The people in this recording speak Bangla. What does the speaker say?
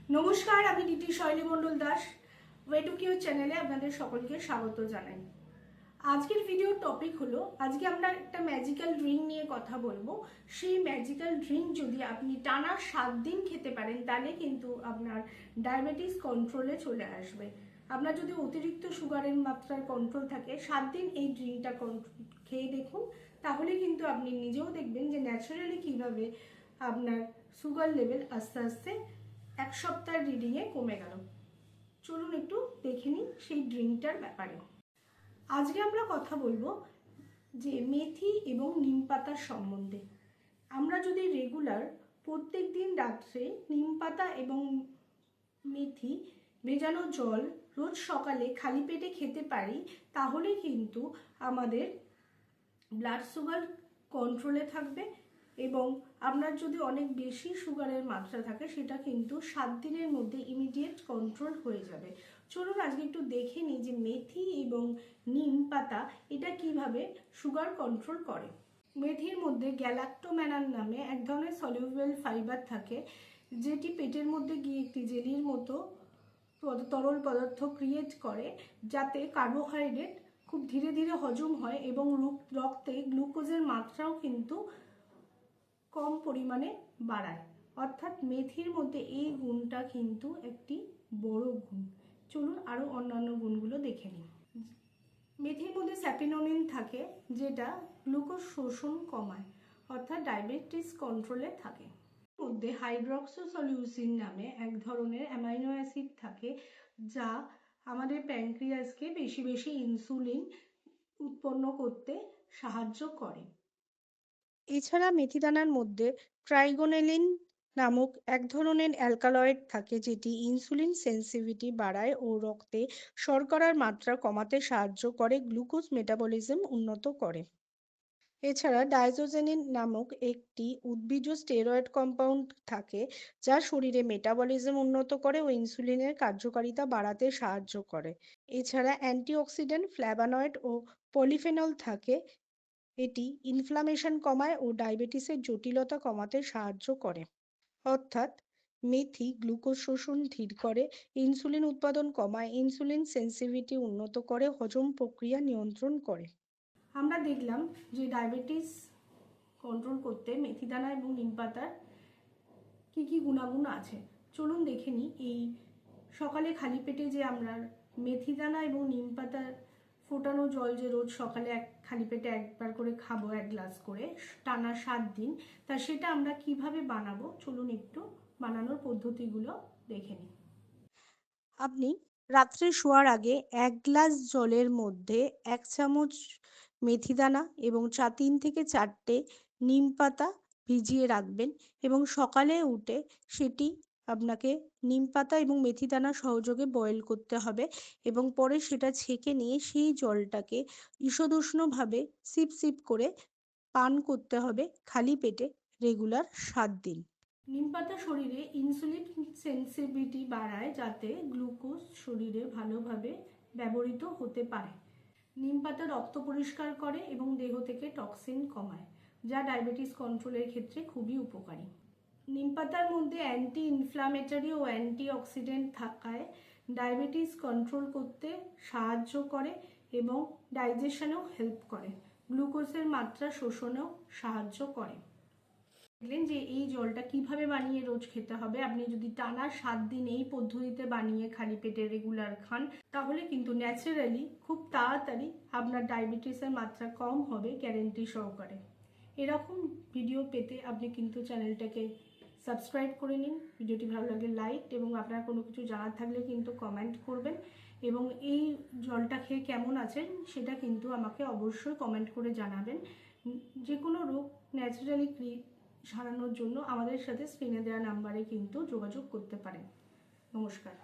নমস্কার, আমি ডিটি শৈলী মণ্ডল দাস। ওয়ে টু কিউ চ্যানেলে আপনাদের সকলকে স্বাগত জানাই। আজকের ভিডিওর টপিক হলো, আজকে আমরা একটা ম্যাজিক্যাল ড্রিঙ্ক নিয়ে কথা বলবো। সেই ম্যাজিক্যাল ড্রিঙ্ক যদি আপনি টানা 7 দিন খেতে পারেন, তাহলে কিন্তু আপনার ডায়াবেটিস কন্ট্রোলে চলে আসবে। আপনার যদি অতিরিক্ত সুগারের মাত্রার কন্ট্রোল থাকে, 7 দিন এই ড্রিঙ্কটা খেয়ে দেখুন, তাহলে কিন্তু আপনি নিজেও দেখবেন যে ন্যাচারালি কিভাবে আপনার সুগার লেভেল আস্তে আস্তে 1 সপ্তাহের রিডিংয়ে কমে গেল। চলুন একটু দেখে নিই সেই ড্রিঙ্কটার ব্যাপারে। আজকে আমরা কথা বলবো যে মেথি এবং নিম পাতার সম্বন্ধে। আমরা যদি রেগুলার প্রত্যেক দিন রাত্রে নিম পাতা এবং মেথি ভেজানো জল রোজ সকালে খালি পেটে খেতে পারি, তাহলে কিন্তু আমাদের ব্লাড সুগার কন্ট্রোলে থাকবে এবং আপনার যদি অনেক বেশি সুগারের মাত্রা থাকে, সেটা কিন্তু 7 দিনের মধ্যে ইমিডিয়েট কন্ট্রোল হয়ে যাবে। চলুন আজকে একটু দেখে নিই যে মেথি এবং নিম পাতা এটা কিভাবে সুগার কন্ট্রোল করে। মেথির মধ্যে গ্যালাক্টোম্যানান নামে এক ধরনের সলিউবল ফাইবার থাকে, যেটি পেটের মধ্যে গিয়ে একটি জেলির মতো তরল পদার্থ ক্রিয়েট করে, যাতে কার্বোহাইড্রেট খুব ধীরে ধীরে হজম হয় এবং রক্তে গ্লুকোজের মাত্রাও কিন্তু কম পরিমাণে বাড়ায়। অর্থাৎ মেথির মধ্যে এই গুণটা কিন্তু একটি বড় গুণ। চলুন আরও অন্যান্য গুণগুলো দেখে নিই। মেথির মধ্যে স্যাপিনোনিন থাকে, যেটা গ্লুকোজ শোষণ কমায়, অর্থাৎ ডায়াবেটিস কন্ট্রোলে থাকে। মধ্যে হাইড্রক্সোসলিউসিন নামে এক ধরনের অ্যামাইনো অ্যাসিড থাকে, যা আমাদের প্যানক্রিয়াসকে বেশি বেশি ইনসুলিন উৎপন্ন করতে সাহায্য করে। এছাড়া মেথিদানার মধ্যে ট্রাইগোনেলিন নামক এক ধরনের অ্যালকালয়েড থাকে, যেটি ইনসুলিন সেন্সিটিভিটি বাড়ায় ও রক্তে শর্করার মাত্রা কমাতে সাহায্য করে, গ্লুকোজ মেটাবলিজম উন্নত করে। এছাড়া ডাইজোজেনিন নামক একটি উদ্ভিজ্জ স্টেরয়েড কম্পাউন্ড থাকে, যা শরীরে মেটাবলিজম উন্নত করে ও ইনসুলিনের কার্যকারিতা বাড়াতে সাহায্য করে। এছাড়া অ্যান্টিঅক্সিডেন্ট ফ্ল্যাভানয়েড ও পলিফেনল থাকে, এটি ইনফ্লামেশন কমায় ও ডায়াবেটিসের জটিলতা কমাতে সাহায্য করে। অর্থাৎ মেথি গ্লুকোজ শোষণ ধীর করে, ইনসুলিন উৎপাদন কমায়, ইনসুলিন সেন্সিটিভিটি উন্নত করে, হজম প্রক্রিয়া নিয়ন্ত্রণ করে। আমরা দেখলাম যে ডায়াবেটিস কন্ট্রোল করতে মেথিদানা এবং নিম পাতার কী কী গুণাগুণ আছে। চলুন দেখে নিই। এই সকালে খালি পেটে যে আমরা মেথিদানা এবং নিম পাতার ফোটানো জল যে রোজ সকালে খালি পেটে একবার করে খাবো, 1 গ্লাস করে টানা 7 দিন, তা সেটা আমরা কিভাবে বানাবো, চলুন একটু বানানোর পদ্ধতিগুলো দেখে নিই। আপনি রাত্রে শোয়ার আগে 1 গ্লাস জলের মধ্যে 1 চামচ মেথিদানা এবং 3 থেকে 4টে নিম পাতা ভিজিয়ে রাখবেন এবং সকালে উঠে সেটি আপনাকে নিম পাতা এবং মেথিদানা সহযোগে বয়েল করতে হবে এবং পরে সেটা ছেঁকে নিয়ে সেই জলটাকে ঈষদুষ্ণভাবে সিপ সিপ করে পান করতে হবে খালি পেটে রেগুলার 7 দিন। নিম পাতা শরীরে ইনসুলিন সেন্সিটিভিটি বাড়ায়, যাতে গ্লুকোজ শরীরে ভালোভাবে ব্যবহৃত হতে পারে। নিম পাতা রক্ত পরিষ্কার করে এবং দেহ থেকে টক্সিন কমায়, যা ডায়াবেটিস কন্ট্রোলের ক্ষেত্রে খুবই উপকারী। নিম পাতার মধ্যে অ্যান্টি ইনফ্ল্যামেটরি ও অ্যান্টিঅক্সিডেন্ট থাকায় ডায়াবেটিস কন্ট্রোল করতে সাহায্য করে এবং ডাইজেশনেও হেল্প করে, গ্লুকোজের মাত্রা শোষণেও সাহায্য করে। দেখলেন যে এই জলটা কিভাবে বানিয়ে রোজ খেতে হবে। আপনি যদি টানা 7 দিন এই পদ্ধতিতে বানিয়ে খালি পেটে রেগুলার খান, তাহলে কিন্তু ন্যাচারালি খুব তাড়াতাড়ি আপনার ডায়াবেটিসের মাত্রা কম হবে, গ্যারেন্টি সহকারে। এরকম ভিডিও পেতে আপনি কিন্তু চ্যানেলটাকে সাবস্ক্রাইব করে নিন। ভিডিওটি ভালো লাগলে লাইক, এবং আপনার কোনো কিছু জানার থাকলে কিন্তু কমেন্ট করবেন, এবং এই জলটা খেয়ে কেমন আছেন সেটা কিন্তু আমাকে অবশ্যই কমেন্ট করে জানাবেন। যে কোনো রোগ ন্যাচারালি সারানোর জন্য আমাদের সাথে স্ক্রিনে দেওয়া নাম্বারে কিন্তু যোগাযোগ করতে পারেন। নমস্কার।